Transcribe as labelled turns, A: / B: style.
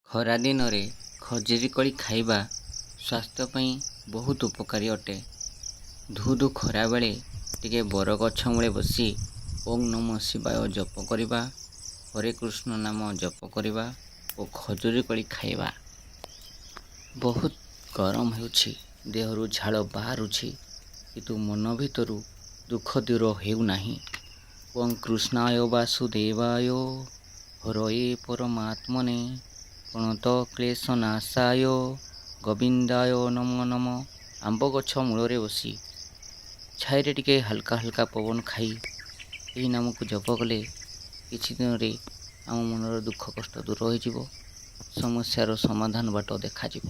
A: ଖରାଦିନରେ ଖଜୁରୀ କୋଳି ଖାଇବା ସ୍ୱାସ୍ଥ୍ୟ ପାଇଁ ବହୁତ ଉପକାରୀ ଅଟେ। ଧୁଧୁ ଖରାବେଳେ ଟିକେ ବରଗଛ ମୂଳେ ବସି ଓଁ ନମଃ ଶିବାୟ ଜପ କରିବା, ହରେ କୃଷ୍ଣ ନାମ ଜପ କରିବା ଓ ଖଜୁରୀ କୋଳି ଖାଇବା। ବହୁତ ଗରମ ହେଉଛି, ଦେହରୁ ଝାଳ ବାହାରୁଛି, କିନ୍ତୁ ମନ ଭିତରୁ ଦୁଃଖ ଦୂର ହେଉନାହିଁ। ଓଁ କୃଷ୍ଣାୟ ବାସୁଦେବାୟ ହରୟେ ପରମାତ୍ମନେ ପ୍ରଣତ କ୍ଲେଶ ନାଶାୟ ଗୋବିନ୍ଦାୟ ନମୋ ନମଃ। ଆମ୍ବ ଗଛ ମୂଳରେ ବସି ଛାଇରେ ଟିକେ ହାଲକା ହାଲକା ପବନ ଖାଇ ଏହି ନାମକୁ ଜପ କଲେ କିଛି ଦିନରେ ଆମ ମନର ଦୁଃଖ କଷ୍ଟ ଦୂର ହୋଇଯିବ, ସମସ୍ୟାର ସମାଧାନ ବାଟ ଦେଖାଯିବ।